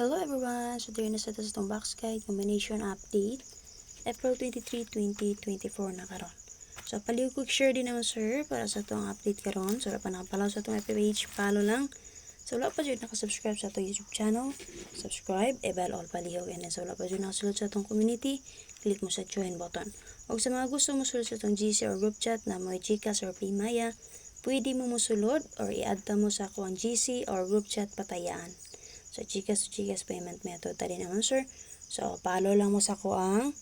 Hello everyone! So, dito na sa itong box guide combination update April 23, 2024 na karon. So, paliw quick share din naman sir para sa itong update karon. So, wala pa nakapalaw sa itong FB page, follow lang. So, wala pa dyan nakasubscribe sa itong YouTube channel, subscribe, bell all palihog. And then, so, wala pa dyan nakasulod sa itong community, click mo sa join button. O sa mga gusto mo sulod sa itong GC or group chat na may Gcash or Paymaya, pwede mo musulod or i-add mo sa akong GC or group chat patayaan. So, Gcash payment method tadi naman sir. So, follow lang mo sa ko ang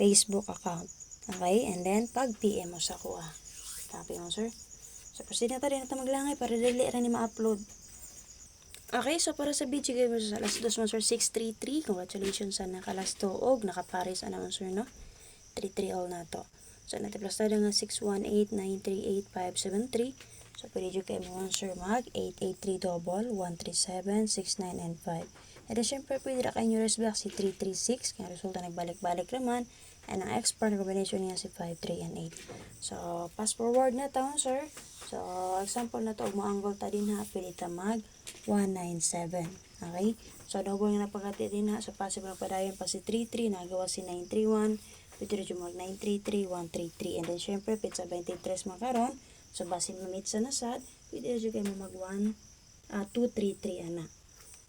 Facebook account. Okay? And then, pag-PM mo sa ko copy mo sir. So, proceed na tayo na maglangay para dali rin ni ma-upload. Okay, so para sa video game sa last 2 mo sir, 633. Congratulations sa nakalas og nakapares naman sir, no? 3-3 all na to. So, natiplas tayo nga 618-938-573. So, pwede dyo kayo mo sir mag 883 double 137 69 and 5. And then, syempre, pwede na kayo rest back si 336. Kaya resulta nagbalik-balik naman. And ang expert na combination niya si 5, 3, and 8. So, fast forward na taon sir. So, example na to, mo angle ta din ha. Pwede ta mag 197. Okay? So, double nga napagkati din ha. So, possible na padayon pa si 33. Nagawa si 931. Pwede rin mag 933, 133. And then, syempre, pizza 23 makaron. So, base mamit sa nasad, pwede rin kayo mag 233 ana.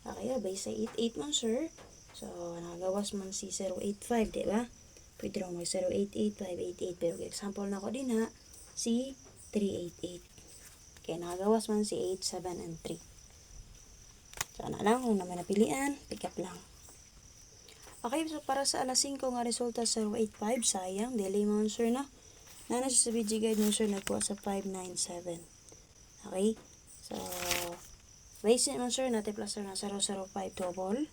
Okay, base sa 88 man sir. So, nagawas man si 085, diba? Pwede rin mag 088, 588. Pero, example na ko din ha, si 388. Okay, nagawas man si 8, 7, and 3. So, na lang, kung naman napilian, pick up lang. Okay, so para sa alas 5 nga resulta 085, sayang, delay man sir na. Nana siya sa video guide mo sir, nagkuha sa 597. Okay? So, base naman sir, natin plus sir na 005 double.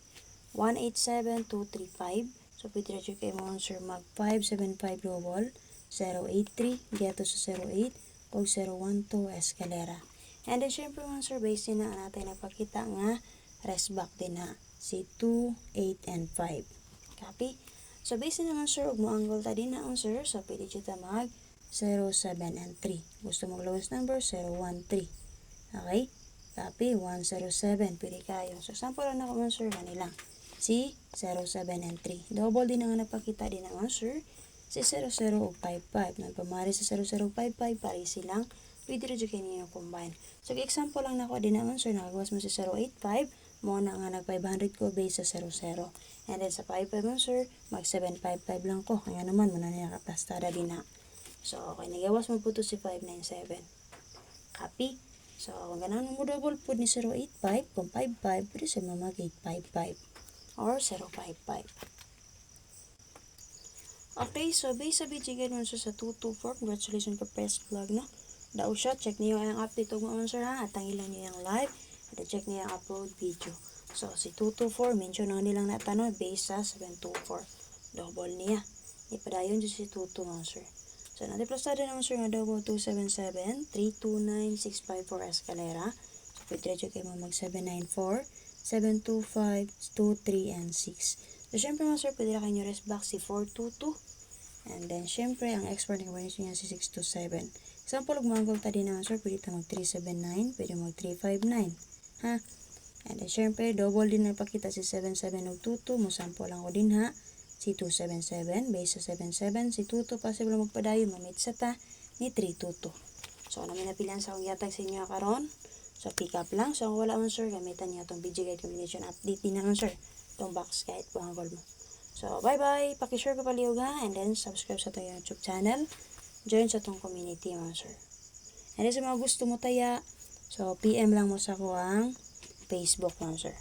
187235. So, pwede rin kayo mo sir mag 575 double. 083, gato sa 08. Kung 012 escalera. And then, syempre man sir, base na natin napakita nga rest back din na. Si 2, 8, and 5. Copy? So, base naman sir, huwag mo angle ta din na sir. So, pwede dito mag 0, 7, and 3. Gusto mong lowest number, 0, 1, 3. Okay? Copy, 107. Pwede kayo. So, sample na naman sir, ganila. Si 0, 7, and 3. Double din nga napakita din naman sir. Si 0, 0, o 5, 5. Nagpamari sa 0, 0, 5, 5. Pari silang. Pwede rin kayo ninyo combine. So, example lang na ko din naman sir. Nagawas mo si 0, 8, 5. Mo na nga nag 500 ko base sa 0, 0. And then sa 5, 5 mo sir, mag 7, 5, 5 lang ko. Kaya naman, muna niya kaplastada din na. So, okay, nagawas mo po ito si 597. Copy. So, kung ganahan mo double po ni 085, kung 55, pwede siya mag 855 or 055. Okay, so base sa video guide mo sa 224, congratulations ka press vlog, no? Daw siya, check niyo ang update og mo sir ha, at ang ilan niyo yung live, at check niyo ang upload video. So, si 224, mention na nilang natanong, base sa 724. Double niya. Ipadayon dyan si 22 mo sir. So, natiplastada naman sir nga double 277, 329, 654 escalera. So, pwede rin kayo mag 794, 725, 23, and 6. So, syempre mga sir, pwede rin kayo rest back si 422. And then, syempre, ang expert na combination niya si 627. Example, magmanggol ta din naman sir, pwede ito mag 379, pwede mag 359. Ha? And then, syempre, double din na pakita si 7722. Musample lang ko din ha. Si 277, base sa 77, si 22, possible magpadayo, mamit sa ta, ni 322. So, namin napilihan sa akong yatag sa inyo karon. So, pick up lang. So, kung wala man sir, gamitan niyo itong video guide combination update din naman sir. Itong box guide po ang goal mo. So, bye-bye. Pakishare ko paliw and then subscribe sa itong YouTube channel. Join sa itong community mga sir. And then sa mga gusto mo taya, so, PM lang mo sa ko ang Facebook mga sir.